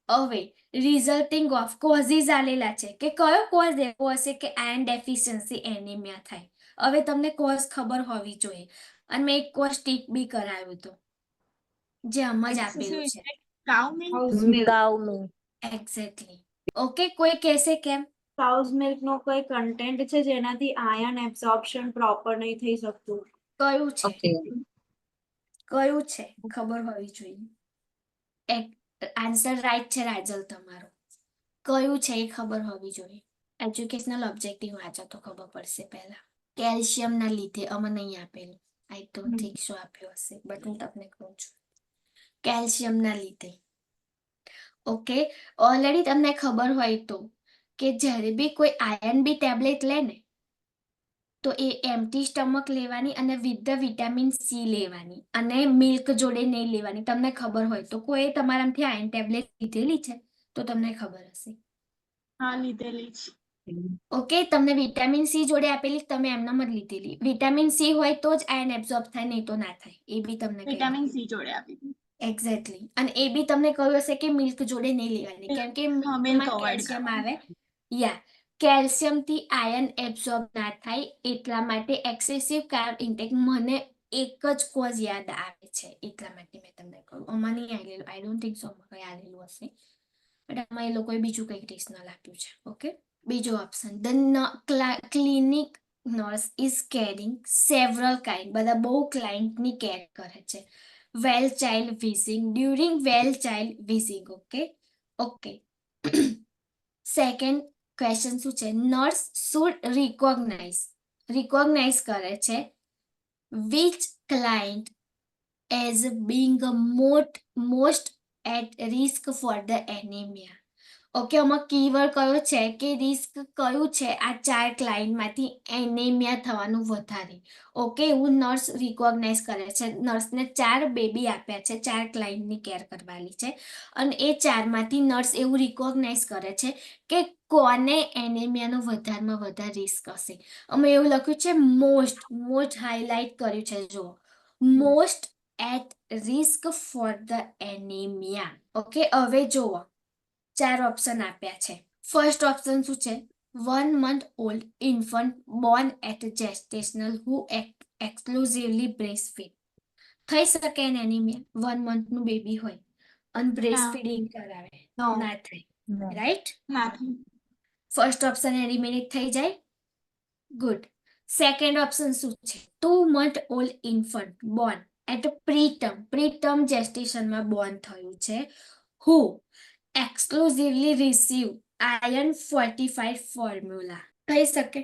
હવે રિઝલ્ટિંગ ઓફ કોઝિસ આલેલા છે કે કયો કોઝ એવો હશે કે આયર્ન ડેફિશિયન્સી એનિમિયા થાય. હવે તમને કોઝ ખબર હોવી જોઈએ, અને મેં એક કોઝ ટીક બી કરાવ્યું હતું જે આમ જ આપેલું છે. Cow milk. કાઉ મિલ્ક. એક્ઝેક્ટલી. ઓકે, કોઈ કહેશે કેમ? કાઉઝ મિલ્ક નો કોઈ કન્ટેન્ટ છે જેનાથી આયર્ન એબ્સોર્પ્શન પ્રોપર નહીં થઈ શકતું? કયું છે? ઓકે કયું છે ખબર હોવી જોઈએ. આન્સર રાઈટ છે રાજલ તમારો. કયું છે એ ખબર હોવી જોઈએ. એજ્યુકેશનલ ઓબ્જેક્ટિવ વાંચો તો ખબર પડશે. પહેલા કેલ્શિયમના લીધે અમે નહીં આપેલું, આઈ ડોન્ટ થિંક સો આપ્યો હશે, બટ હું તમને કહું છું કેલ્શિયમના લીધે. ઓકે, ઓલરેડી તમને ખબર હોય તો કે જ્યારે બી કોઈ આયર્ન બી ટેબ્લેટ લે ને તો એ એમ્પ્ટી સ્ટમક લેવાની અને વિથ ધ વિટામિન સી લેવાની, અને મિલ્ક જોડે નહીં લેવાની. તમને ખબર હોય તો કોઈ તમારામાંથી આયર્ન ટેબ્લેટ લીધેલી છે તો તમને ખબર હશે. હા લીધેલી છે. ઓકે, તમને વિટામિન સી જોડે આપેલી, તમે એમનામ જ લીધેલી. વિટામિન સી હોય તો જ આયન એબ્ઝોર્બ થાય, નહીં તો ના થાય. એ બી તમને કહી વિટામિન સી જોડે આપી દીધું. એક્ઝેક્ટલી. અને એ બી તમને કહ્યું હશે કે મિલ્ક જોડે નહીં લેવાની, કેમ કે હા, milk મિલ્કમાં avoid કેલ્શિયમ કરવાનું. આવે. યા, કેલ્શિયમથી આયન એબ્ઝોર્બ ના થાય, એટલા માટે એક્સેસિવ કાર્બ ઇન્ટેક, મને એક જ કોઝ યાદ આવે છે, એટલા માટે મેં તમને કહ્યું. આમાં નહીં આવેલું, આઈ ડોન્ટ થિંક સો કંઈ આવેલું હશે, બટ આમાં એ લોકોએ બીજું કંઈક રીઝનલ આપ્યું છે. ઓકે, બીજો option, clinic nurse is caring several kind, બધા બહુ ક્લાયન્ટની કેર કરે છે. Well child visiting, during well child visiting. Okay. Second question શું છે? નર્સ શુડ રિકોગ્નાઇઝ કરે છે which client as being most at risk for the anemia. Okay, આમાં કીવર્ડ કયો છે કે રિસ્ક કયું છે આ 4 ક્લાયન્ટમાંથી એનેમિયા થવાનું વધારે. ઓકે, એવું નર્સ રિકોગ્નાઇઝ કરે છે. નર્સને 4 બેબી આપ્યા છે, 4 ક્લાયન્ટની કેર કરવાની છે, અને એ 4માંથી નર્સ એવું રિકોગ્નાઇઝ કરે છે કે કોને એનેમિયાનો વધારેમાં વધારે રિસ્ક હશે. અમે એવું લખ્યું છે મોસ્ટ હાઇલાઇટ કર્યું છે, જો most at risk for the anaemia. Okay, હવે જુઓ, 4 ઓપ્શન આપ્યા છે. ફર્સ્ટ ઓપ્શન શું છે? 1 month old infant born at gestational who exclusively breastfeed. થઈ શકે ને એનિમિયા? 1 monthનું બેબી હોય અને બ્રેસ્ટ ના. ફીડિંગ કરાવે, No. ના થાય, No. રાઈટ? ના થાય. ફર્સ્ટ ઓપ્શન એલિમિનેટ થઈ જાય. ગુડ. સેકન્ડ ઓપ્શન શું છે? 2 month old infant born at preterm જેસ્ટેશનમાં બોર્ન થયું છે, who exclusively receive iron fortified formula. થઈ શકે?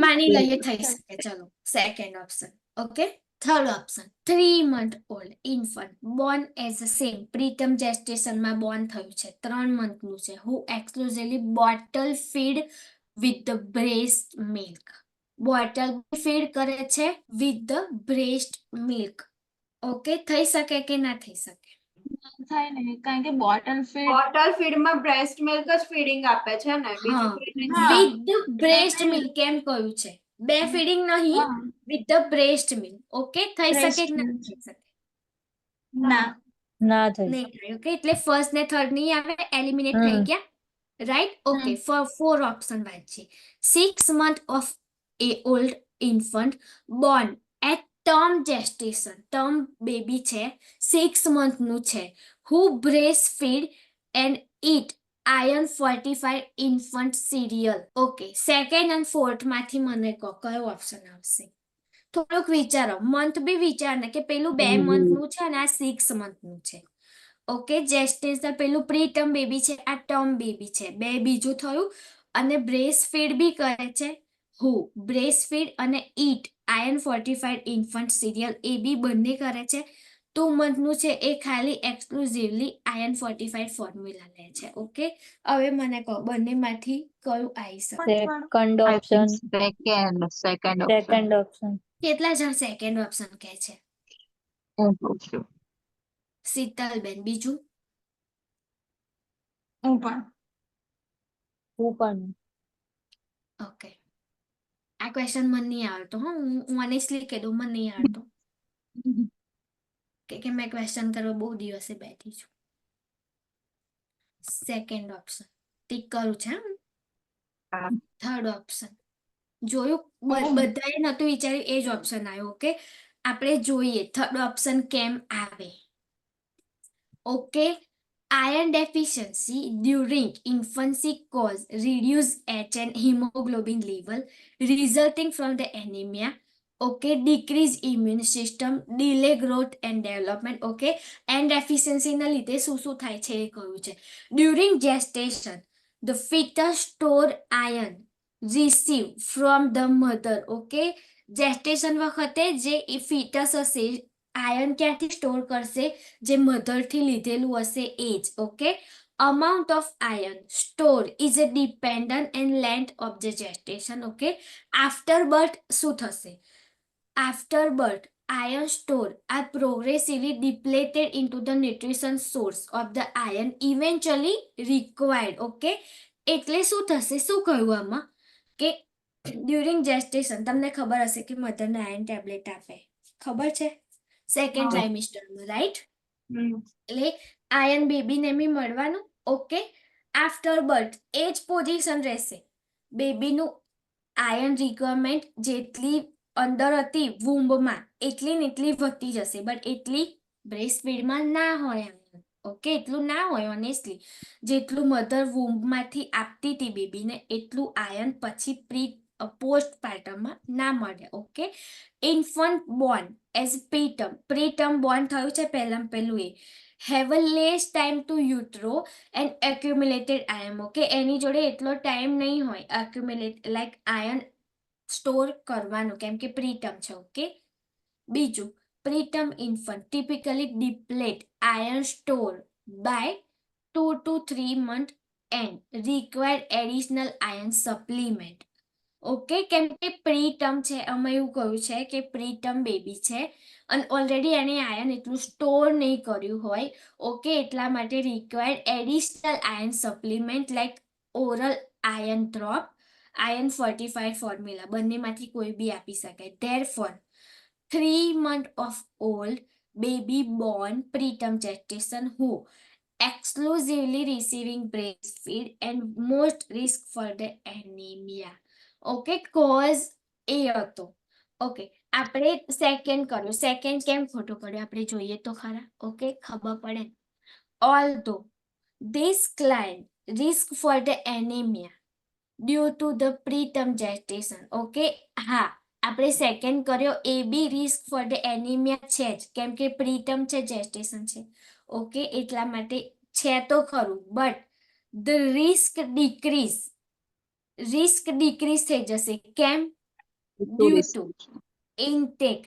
માની લઈએ થઈ શકે. ચલો, second option. Okay. Third option, 3 month old infant born as a same preterm જેસ્ટેશનમાં બોર્ન થયું છે, 3 મંથનું છે, who exclusively bottle feed with the breast milk. Bottle feed કરે છે with the breast milk. Okay, થઈ શકે કે ના થઈ શકે? થાય ને, કારણ કે બોટલ ફીડ બોટલ ફીડમાં બ્રેસ્ટ મિલ્ક જ ફીડિંગ આપે છે ને, બીજું કંઈ નહીં. હા. વિથ ધ બ્રેસ્ટ મિલ્ક કેમ કહ્યું છે? બે ફીડિંગ નહીં, હા. With the breast milk. Okay, થઈ શકે Breast કે ના milk. થઈ શકે? ના. ના થઈ. નહીં થાય. ઓકે, એટલે ફર્સ્ટ ને થર્ડ નહીં આવે, એલિમિનેટ થઈ હમ. ગયા, રાઈટ? ઓકે, હમ. 4 ઓપ્શન વાંચીએ. 6 month of a old infant born at term gestation, term baby છે, 6 મંથનું છે, who breastfeed and eat iron fortified infant cereal. Okay, second અને ફોર્થ માંથી મને કહો કયો ઓપ્શન આવશે? થોડુંક વિચારો, મંથ બી વિચાર ને કે પેલું 2 મંથનું છે અને આ 6 મંથનું છે. ઓકે, જેસ્ટેશન પેલું પ્રી ટર્મ બેબી છે, આ ટર્મ બેબી છે, બે બીજું થયું, અને બ્રેસ્ટ ફીડ બી કરે છે, હુ બ્રેસ્ટ ફીડ અને ઈટ આયર્ન ફોર્ટિફાઈડ ઇન્ફન્ટ સિરિયલ, એ બી બંને કરે છે. 2 મંથનું છે એ ખાલી એક્સક્લુઝિવલી આયર્ન ફોર્ટિફાઈડ ફોર્મ્યુલા લે છે. ઓકે, હવે મને કહો બંનેમાંથી કયું આવી શકે? Second I option. think second option. Second option. કેટલા જણ સેકન્ડ ઓપ્શન કહે છે? હું કહું છું. શીતલબેન, બીજું? હું પણ. હું પણ. ઓકે, આ ક્વેશ્ચન મને નહીં આવડતો. હું ઓનેસ્ટલી કહી દઉં, મને નહીં આવડતો, કે મેં ક્વેશ્ચન કરવા બહુ દિવસે બેઠી છું. સેકન્ડ ઓપ્શન ટીક કરું છે. હા. થર્ડ ઓપ્શન જોયું, બધાએ નતું વિચાર્યું, એ જ ઓપ્શન આવ્યો. ઓકે, આપણે જોઈએ થર્ડ ઓપ્શન કેમ આવે. Okay, iron deficiency during infancy cause reduced HN hemoglobin level resulting from the anemia. Okay, decrease immune system, delay growth and development. Okay, and deficiency ના લીધે શું થાય છે એ કહ્યું છે. During gestation the fetus store iron receive from the mother. Okay, gestation વખતે જે fetus હશે આયર્ન ક્યાંથી સ્ટોર કરશે? જે મધરથી લીધેલું હશે એ જ. Okay, amount of iron stored is a dependent and length of the gestation. Okay, after birth શું થશે? After birth iron store are progressively depleted into the nutrition source of the iron eventually required. Okay, એટલે શું થશે, શું કહ્યું આમાં કે during જેસ્ટેશન તમને ખબર હશે કે મધરને આયર્ન ટેબ્લેટ આપે, ખબર છે, સેકન્ડ હા. ટ્રાઇમેસ્ટરમાં, રાઈટ? હમ એટલે આયર્ન બેબીને બી મળવાનું. ઓકે, આફ્ટર બર્થ એ જ પોઝિશન રહેશે. બેબીનું આયર્ન રિક્વાયરમેન્ટ જેટલી અંદર હતી વૂમ્બમાં એટલી ને એટલી વધતી જશે, બટ એટલી બ્રેસ્ટ ફીડમાં ના હોય. ઓકે, એટલું ના હોય ઓનેસ્ટલી. જેટલું મધર વૂમ્બમાંથી આપતી હતી બેબીને એટલું આયર્ન પછી પોસ્ટ પાર્ટમમાં ના મળે. Okay, infant born as preterm born થયું છે પહેલું એ have a less time to utero and accumulated iron. Okay, એની જોડે એટલો ટાઈમ નહીં હોય એક્યુમ્યુલેટ લાઈક આયર્ન સ્ટોર કરવાનું, કેમ કે પ્રીટર્મ છે. ઓકે, બીજું preterm infant typically deplete iron store by 2 to 3 months and required additional iron supplement. Okay, કેમ કે પ્રીટર્મ છે, અમે એવું કહ્યું છે કે પ્રીટર્મ બેબી છે અને ઓલરેડી એને આયર્ન એટલું સ્ટોર નહીં કર્યું હોય. ઓકે, એટલા માટે required additional iron supplement like oral iron drop, iron fortified formula, બંનેમાંથી કોઈ બી આપી શકાય. Therefore 3 months of old baby born preterm gestation who exclusively receiving breastfeed and most risk for the anemia. Okay, cause એ હતો. Okay, આપણે second કર્યું. Second કેમ ખોટું પડ્યું આપણે જોઈએ તો ખરા. ઓકે, ખબર પડે. Although this client risk for the anemia due to the preterm gestation. Okay, હા, આપણે સેકન્ડ કર્યો એ બી રિસ્ક ફોર ધ એનિમિયા છે જ, કેમ કે પ્રીટર્મ છે, જેસ્ટેશન છે. ઓકે, એટલા માટે છે તો ખરું, બટ ધ રિસ્ક ડિક્રીઝ થઈ જશે. કેમ? Due to intake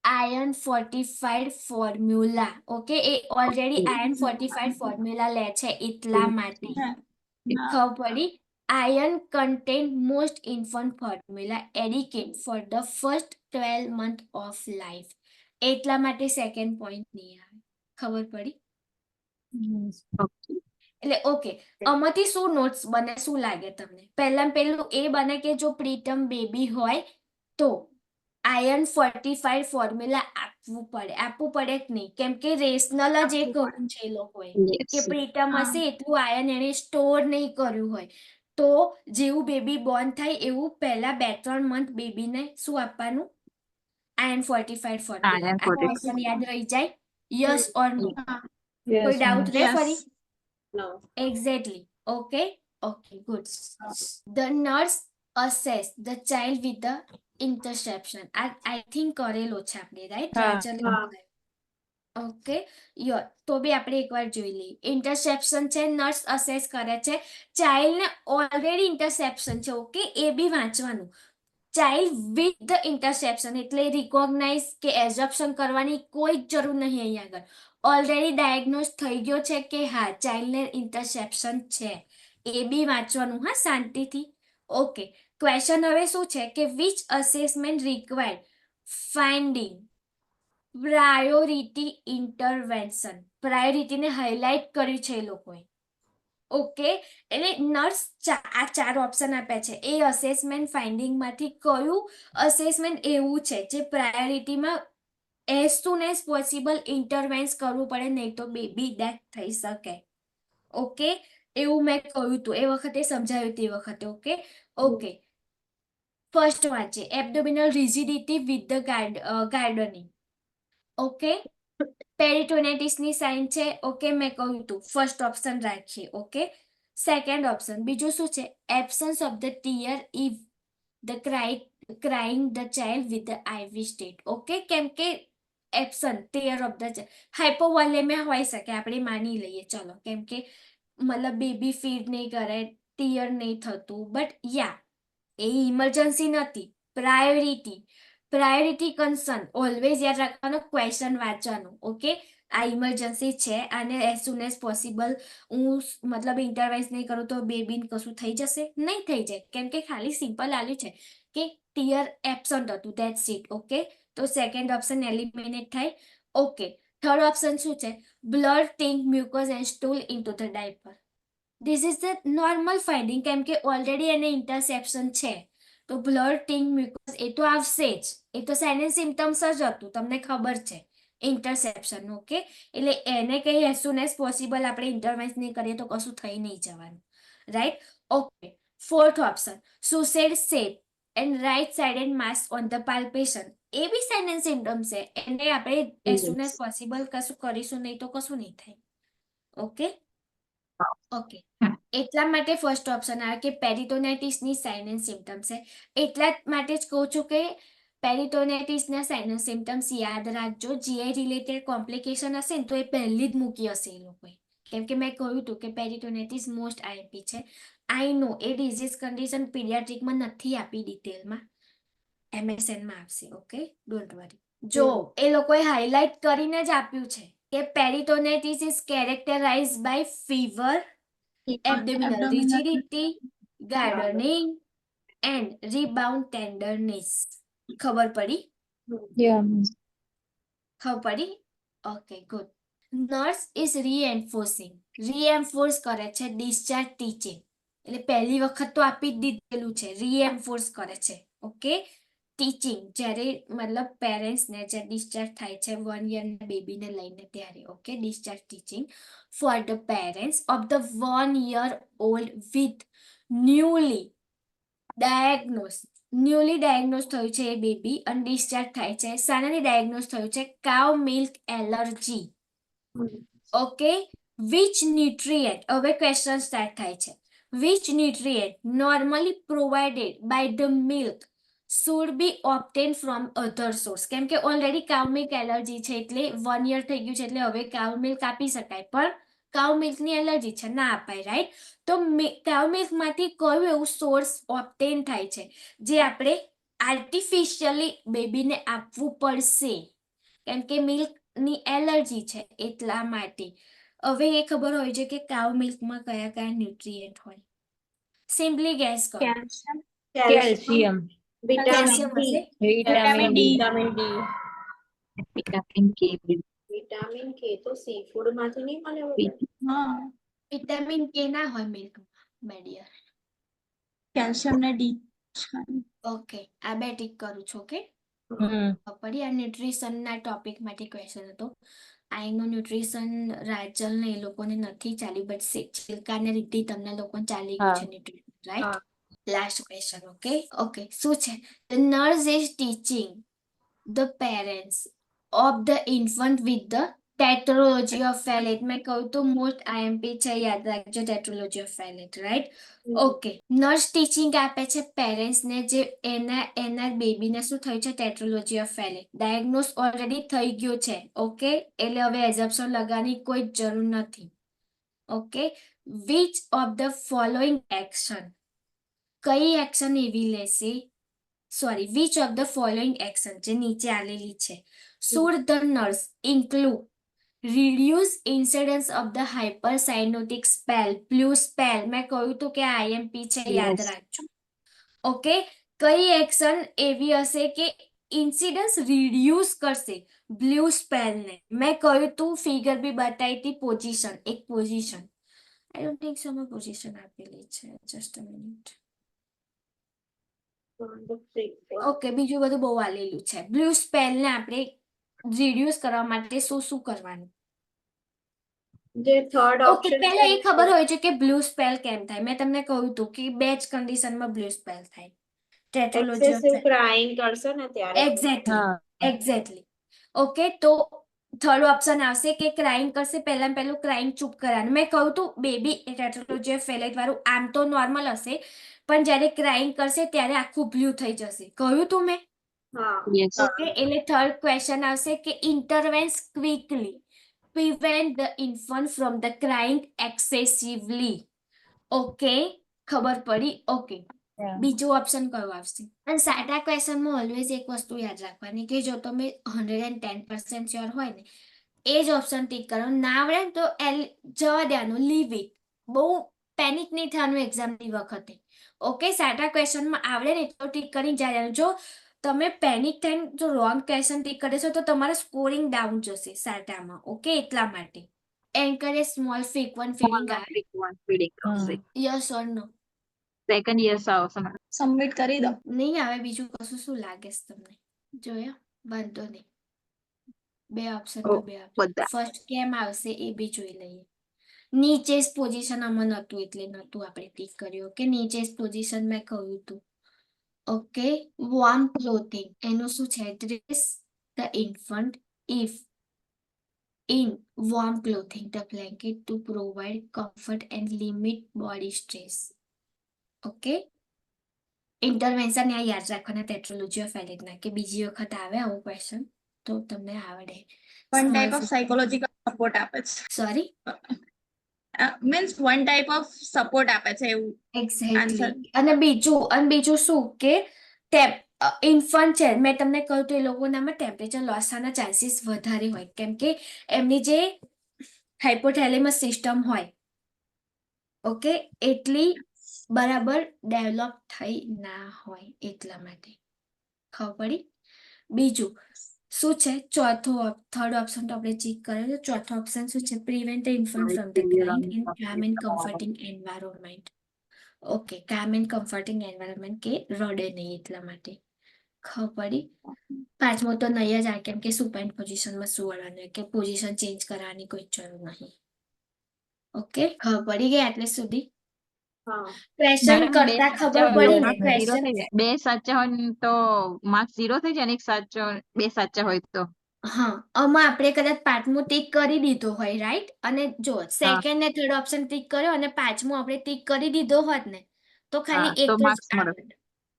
iron fortified formula. Okay, એ ઓલરેડી આયર્ન ફોર્ટિફાઈડ ફોર્મ્યુલા લે છે એટલા માટે. ખબર પડી? Iron contain most infant formula adequate for the first 12 months of life. એટલા માટે સેકન્ડ પોઈન્ટ નહીં આવે. ખબર પડી? એટલે ઓકે, આમાંથી શું નોટ્સ બને, શું લાગે તમને? પહેલું એ બને કે જો પ્રીટર્મ બેબી હોય તો આયર્ન ફોર્ટિફાઈડ ફોર્મ્યુલા આપવું પડે કે નહીં, કેમ કે રેશનલ જ એ કહ્યું છે એ લોકોએ કે પ્રીટર્મ હશે એટલું આયર્ન એને સ્ટોર નહીં કર્યું હોય. તો જેવું બેબી બોર્ન થાય એવું પહેલા 2-3 month બેબીને શું આપવાનું? Iron fortified formula. Iron આ fortified. ક્વેશ્ચન યાદ રહી જાય? Yes or no? Yes. કોઈ ડાઉટ રહે ફરી? No. Exactly. Okay. Okay. Good. The nurse assess the child with the interception. I think કરેલો છે આપણે, રાઈટ? ઓકે, તો બી આપણે એકવાર જોઈ લઈએ. ઇન્ટરસેપ્શન છે, નર્સ અસેસ કરે છે, ચાઇલ્ડને ઓલરેડી ઇન્ટરસેપ્શન છે. ઓકે, એ બી વાંચવાનું. ચાઇલ્ડ વિથ ધ ઇન્ટરસેપ્શન એટલે રિકોગ્નાઇઝ કે એઝપ્શન કરવાની કોઈ જ જરૂર નહીં. અહીંયા આગળ ઓલરેડી ડાયગ્નોઝ થઈ ગયો છે કે હા ચાઇલ્ડને ઇન્ટરસેપ્શન છે, એ બી વાંચવાનું. હા, શાંતિથી. ઓકે, ક્વેશ્ચન હવે શું છે કે which assessment required finding priority intervention. પ્રાયોરિટીને હાઇલાઇટ કર્યું છે એ લોકોએ. ઓકે, એટલે નર્સ આ 4 ઓપ્શન આપ્યા છે. એ અસેસમેન્ટ ફાઇન્ડિંગમાંથી કયું અસેસમેન્ટ એવું છે જે પ્રાયોરિટીમાં એઝ સુન એઝ પોસિબલ ઇન્ટરવેન્સ કરવું પડે, નહીં તો બેબી ડેથ થઈ શકે. ઓકે, એવું મેં કહ્યું હતું એ વખતે, સમજાવ્યું તે વખતે. ઓકે ઓકે, ફર્સ્ટ વાંચે abdominal rigidity with the gardening. Okay, પેરિટોનેટિસની સાઇન છે. ઓકે, મેં કહ્યું હતું ફર્સ્ટ ઓપ્શન રાખીએ. ઓકે, સેકન્ડ ઓપ્શન બીજું શું છે? Absence of the tear if the crying the child with the IV state. Okay, કેમ કે absent tear of the hypovolemia હોઈ શકે, આપણે માની લઈએ ચલો, કેમ કે મતલબ બેબી ફીડ નહીં કરે, ટીયર નહીં થતું, બટ યા એ ઇમરજન્સી નથી. પ્રાયોરિટી કન્સર્ન ઓલવેઝ યાદ રાખવાનો, ક્વેશ્ચન વાંચવાનું. ઓકે, આ ઇમરજન્સી છે અને એઝ સુન એઝ પોસિબલ હું મતલબ ઇન્ટરવાઇઝ નહીં કરું તો બેબીને કશું થઈ જશે? નહીં થઈ જાય, કેમ કે ખાલી સિમ્પલ આલ્યું છે કે ટીયર એબ્સન્ટ હતું, ધેટ્સ ઇટ. ઓકે, તો સેકન્ડ ઓપ્શન એલિમિનેટ થાય. ઓકે, થર્ડ ઓપ્શન શું છે? Blood tinged mucus and stool into the diaper. This is the normal finding, કેમ કે ઓલરેડી એને ઇન્ટરસેપ્શન છે, તો બ્લડ ટિંગ મ્યુકસ એ તો આવશે જ, એ તો સાઇન એન્ડ સિમ્ટમ્સ જ હતું, તમને ખબર છે ઇન્ટરસેપ્શન. ઓકે, એટલે એને કઈ એઝ સુન એઝ પોસિબલ આપણે ઇન્ટરવેન્સ નહીં કરીએ તો કશું થઈ નહીં જવાનું, right? Okay, fourth option, sausage shaped and right side and mass on the palpation, એ બી સાઇન એન્ડ સિમ્ટમ્સ છે, એને આપણે એઝ સુન એઝ પોસિબલ કશું કરીશું નહીં તો કશું નહીં થાય. ઓકે ઓકે, એટલા માટે ફર્સ્ટ ઓપ્શન આવે કે પેરિટોનાઇટિસની સાઇન એન્ડ સિમ્ટમ્સ છે. એટલા જ માટે જ કહું છું કે પેરિટોનાઇટિસના સાઇન એન્ડ સિમ્ટમ્સ યાદ રાખજો. જીઆઈ રિલેટેડ કોમ્પ્લિકેશન હશે ને તો એ પહેલી જ મૂકી હશે એ લોકોએ, કેમ કે મેં કહ્યું હતું કે પેરિટોનાઇટિસ મોસ્ટ આઈએમપી છે. આઈ નો એ ડિઝીઝ કન્ડિશન પીડિયાટ્રિકમાં નથી આપી ડિટેલમાં, એમએસએનમાં આપશે. Okay, don't worry. જો એ લોકોએ હાઇલાઇટ કરીને જ આપ્યું છે કે peritonitis is characterize by fever, abdominal rigidity, gardening and rebound tenderness. ખબર પડી? ખબર પડી? Okay, good. નર્સ ઇઝ રીએન્ફોર્સ કરે છે ડિસ્ચાર્જ ટીચિંગ, એટલે પહેલી વખત તો આપી જ દીધેલું છે, રીએન્ફોર્સ કરે છે. ઓકે, ટીચિંગ જ્યારે મતલબ પેરેન્ટ્સને જે ડિસ્ચાર્જ થાય છે 1 યરના બેબીને લઈને ત્યારે. Okay, discharge teaching for the parents of the 1 year old with newly diagnose થયું છે એ બેબી અને ડિસ્ચાર્જ થાય છે. શાનાની ડાયગ્નોઝ થયું છે? Cow milk allergy. Okay, which nutrient, હવે ક્વેશ્ચન સ્ટાર્ટ થાય છે. Which nutrient normally provided by the milk should be obtained from other source, કેમ કે ઓલરેડી કાઉ મિલ્ક એલર્જી છે એટલે 1 year થઈ ગયું છે એટલે હવે કાઉ મિલ્ક આપી શકાય, પણ કાઉ મિલ્કની એલર્જી છે, ના અપાય, રાઈટ? તો કાઉ મિલ્કમાંથી કયું એવું સોર્સ ઓબ્ટેન થાય છે જે આપણે આર્ટિફિશિયલી બેબીને આપવું પડશે, કેમ કે મિલ્કની એલર્જી છે એટલા માટે. હવે એ ખબર હોય છે કે કાઉ મિલ્કમાં કયા કયા ન્યુટ્રિએન્ટ હોય. સિમ્પલી ગેસ કરો. કેલ્શિયમ, કેલ્શિયમ, કેલ્શિયમ હશે. Vitamin D, vitamin D. Vitamin કે, વિટામિન કે તો સી ફૂડ માંથી નહીં મળે. હા, વિટામિન કે ના હોય મિલ્કમાં, મેડિયર. કેલ્શિયમ ને ડી. ઓકે, આ બે ટીક કરું છું. ઓકે, પડી આ ન્યુટ્રિશનના ટોપિક માટે ક્વેશ્ચન હતો. આઈનો ન્યુટ્રિશન રાજલ ને એ લોકોને નથી ચાલ્યું, બટ છિલકાને રીતિ તમને લોકોને ચાલી ગયું છે nutrition, right? Last question. Okay okay, શું છે? The nurse is teaching the parents of the infant with the tetralogy of Fallot. મેં કહ્યું તો મોસ્ટ આઈએમપી છે, યાદ રાખજો tetralogy of Fallot, right? Okay, nurse teaching આપે છે પેરેન્ટ્સને જે એના બેબીને શું થયું છે? Tetralogy of Fallot. Diagnose already થઈ ગયો છે. ઓકે, એટલે હવે એઝમ્પશન લગાવવાની કોઈ જ જરૂર નથી. Okay, which of the following action, કઈ એક્શન એવી લેશે? Sorry, which of the following action જે નીચે આલેલી છે should the nurse include reduce incidence of the hypercyanotic spell, blue spell. મેં કહ્યું હતું કે આઈએમપી છે, યાદ રાખજો. ઓકે, કઈ એક્શન એવી હશે કે ઇન્સિડન્સ રિડ્યુસ કરશે બ્લુ સ્પેલ ને? મેં કહ્યું તું, ફિગર બી બતાવી હતી, પોઝિશન, એક position. I don't think so મેં પોઝિશન આપેલી છે, જસ્ટ અ મિનિટ. ઓકે, બીજું બધું બહુ આલેલું છે. બ્લુ સ્પેલ ને આપણે રિડ્યુસ કરવા માટે શું કરવાનું? જે થર્ડ ઓકે, ઓપ્શન પહેલા એ ખબર હોય છે કે બ્લુ સ્પેલ કેમ થાય. મેં તમને કહ્યું હતું કે બે જ કન્ડિશનમાં બ્લુ સ્પેલ થાય. ટેટ્રોલોજી ઓફ એક્સેસિવ ક્રાઇંગ કરશે ને ત્યારે. એક્ઝેક્ટલી. ઓકે, તો થર્ડ ઓપ્શન આવશે કે ક્રાઇંગ કરશે, પહેલું ક્રાઇંગ ચૂપ કરવાનું. મેં કહ્યું તું બેબી ટેટ્રોલોજી ઓફ ફેલેટ વાળું આમ તો નોર્મલ હશે, પણ જ્યારે ક્રાઇંગ કરશે ત્યારે આખું બ્લુ થઈ જશે. કહ્યું તું મેં? હા, યસ, ઓકે, એટલે થર્ડ ક્વેશ્ચન આવશે કે intervenes quickly prevent the infant from the crying excessively. Okay, ખબર પડી? ઓકે, બીજું ઓપ્શન કયું આવશે? અને સાટા ક્વેશ્ચનમાં ઓલવેઝ એક વસ્તુ યાદ રાખવાની કે જો તમે 110% શ્યોર હોય ને એ જ ઓપ્શન ટીક કરો, ના આવડે ને તો જવા દેવાનું, લીવ ઇટ. બહુ પેનિક નહીં થવાનું એક્ઝામની વખતે. ઓકે, સાટા ક્વેશ્ચનમાં આવડે ને તો ટીક કરીને જવા દેવાનું. જો તમે પેનિક થઈને જો રોંગ ક્વેશ્ચન ટીક કરીશો તો તમારું સ્કોરિંગ ડાઉન જશે સાટામાં. ઓકે, એટલા માટે encourage small frequent feeding આવે? frequent feeding આવશે. Yes or no? Second year આવશે madam. સબમિટ કરી દો. નહીં આવે બીજું કશું? શું લાગે છે તમને? જોયા? વાંધો નહીં. બે ઓપ્શન તો બે ઓપ્શન. બધા. ફર્સ્ટ કેમ આવશે એ બી જોઈ લઈએ. નીચે પોઝિશન આમાં નહોતું એટલે નહોતું આપણે ટીક કર્યું. ઓકે, નીચે પોઝિશન મેં કહ્યું હતું. ઓકે, વોર્મ ક્લોથિંગ એનું શું છે? Dress the infant if in warm clothing the blanket to provide comfort and limit body stress. Okay, intervention યા યાદ રાખવાના ટેટ્રોલોજી ઓફ એલિગ્ના કે બીજી વખત આવે આવો ક્વેશ્ચન તો તમને આવડે. One type of psychological support આપે છે. Sorry, means one type of support આપે છે એવું. એક્ઝેક્ટલી. અને બીજું શું કે ઇન્ફન્ટ છે, મેં તમને કહ્યું તો એ લોકોનામાં ટેમ્પરેચર લોસ થવાના ચાન્સીસ વધારે હોય કેમ કે એમની જે હાઇપોથેલેમસ સિસ્ટમ હોય, ઓકે, એટલી બરાબર ડેવલપ થઈ ના હોય એટલા માટે. ખબર પડી? બીજું શું છે? થર્ડ ઓપ્શન તો આપણે ચેક કર્યો તો ચોથો ઓપ્શન શું છે? Prevent the infant from the crying in calm and comforting environment. Okay, calm and comforting environment કે રડે નહીં એટલા માટે. ખબર પડી? પાંચમો તો નહીં જ આ કેમ કે સુપાઇન પોઝિશનમાં સુવાડવાનું કે પોઝિશન ચેન્જ કરવાની કોઈ જરૂર નહીં. ઓકે, ખબર પડી ગઈ આટલે સુધી? હા. ક્વેશ્ચન Madam, કરતા ખબર પડી ને? બે ક્વેશ્ચન સાચા હોય ને તો માર્ક્સ 0 થઈ જાય ને બે સાચા હોય તો. હા, આમાં આપણે કદાચ પાંચમું ટીક કરી દીધો હોય, રાઈટ? અને જો સેકન્ડ ને થર્ડ ઓપ્શન ટીક કર્યો અને પાંચમું આપણે ટીક કરી દીધો હોત ને તો ખાલી હા, તો એક જ marks મળે. આવડે.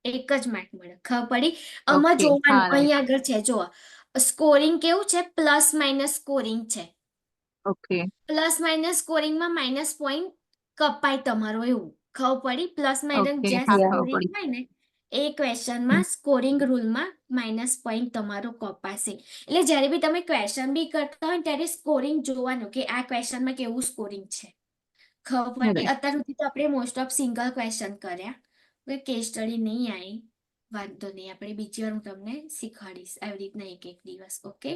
એક જ માર્ક મળે. ખબર પડી? આમાં Okay, જોવાનું હા, right. અહીંયા આગળ છે, જો સ્કોરિંગ કેવું છે? પ્લસ માઇનસ સ્કોરિંગ છે. Okay. પ્લસ માઇનસ સ્કોરિંગમાં માઇનસ પોઈન્ટ કપાય તમારો એવું. ખબર પડી? પ્લસ માઇનસ Okay, જ્યાં હા, ખબર સ્કોરિંગ પડી. હોય ને એ ક્વેશ્ચનમાં સ્કોરિંગ રૂલમાં માઇનસ પોઈન્ટ તમારો કપાશે. એટલે જ્યારે બી તમે ક્વેશ્ચન બી કરતા હોય ને ત્યારે સ્કોરિંગ જોવાનું કે આ ક્વેશ્ચનમાં કેવું સ્કોરિંગ છે. ખબર પડી? Right. અત્યાર સુધી તો આપણે મોસ્ટ ઓફ સિંગલ ક્વેશ્ચન કર્યા. કેસ સ્ટડી નહીં આવી, વાંધો નહીં, આપણે બીજી વાર હું તમને શીખવાડીશ આવી રીતના એક દિવસ. ઓકે,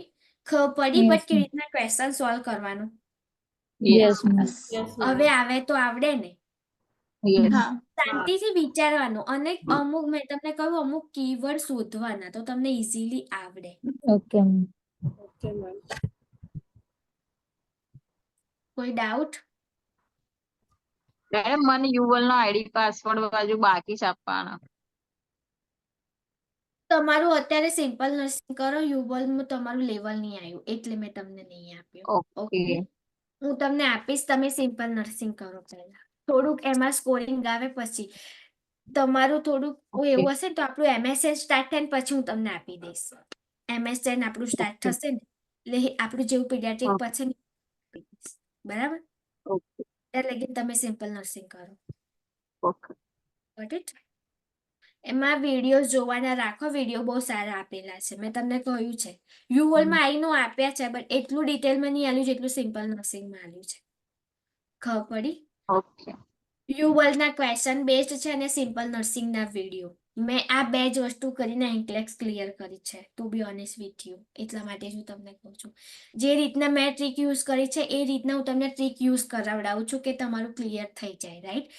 ખબર પડી? Yes, બટ કેવી રીતના ક્વેશ્ચન સોલ્વ કરવાનું Yes, ma'am. Yes, ma'am. હવે આવે તો આવડે ને? Yes. હા. શાંતિથી વિચારવાનું અને અમુક મેં તમને કહ્યું અમુક કીવર્ડ શોધવાના તો તમને ઇઝીલી આવડે. Okay, ma'am. Okay, ma'am. કોઈ ડાઉટ? Madam, મને યુવલ નો આઈડી પાસવર્ડ બાજુ બાકી છે આપવાનો. તમારું અત્યારે સિમ્પલ નર્સિંગ કરો, યુવલમાં તમારું લેવલ નહીં આવ્યું એટલે મેં તમને નહીં આપ્યું. Okay. હું તમને આપીશ, તમે સિમ્પલ નર્સિંગ કરો પહેલા. થોડુંક એમાં સ્કોરિંગ આવે પછી તમારું થોડુંક Okay. એવું હશે ને તો આપણું MSN સ્ટાર્ટ થાય ને પછી હું તમને આપી દઈશ. MSN આપણું સ્ટાર્ટ Okay. થશે ને એટલે આપણું જેવું પીડિયાટ્રિક Okay. પછી આપી દઈશ. બરાબર? Okay. ત્યારે લગીન તમે સિમ્પલ નર્સિંગ કરો. Okay. Got it? એમાં વિડીયો જોવાના રાખો, વિડીયો બહુ સારા આપેલા છે, મેં તમને કહ્યું છે. યુવલમાં આઈનો આપ્યા છે બટ એટલું ડિટેલમાં નહીં આલ્યું જેટલું સિમ્પલ નર્સિંગમાં આલ્યું છે. ખબર પડી? Okay. યુવલના ક્વેશ્ચન બેસ્ટ છે અને સિમ્પલ નર્સિંગના વિડીયો. મેં આ બે જ વસ્તુ કરીને ઇન્ટેક્સ ક્લિયર કરી છે, to be honest with you. એટલા માટે જ હું તમને કહું છું જે રીતના મેં ટ્રીક યુઝ કરી છે એ રીતના હું તમને ટ્રીક યુઝ કરાવડાવું છું કે તમારું ક્લિયર થઈ જાય, રાઈટ?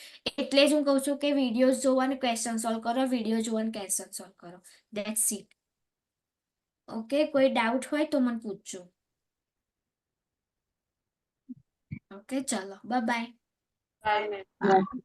એટલે જ હું કહું છું કે વિડીયોઝ જોવાનું ક્વેશ્ચન સોલ્વ કરો, વિડીયો જોવાનું ક્વેશ્ચન સોલ્વ કરો. That's it. ઓકે, કોઈ ડાઉટ હોય તો મને પૂછજો. ઓકે, ચલો, bye bye. Bye, ma'am. Right.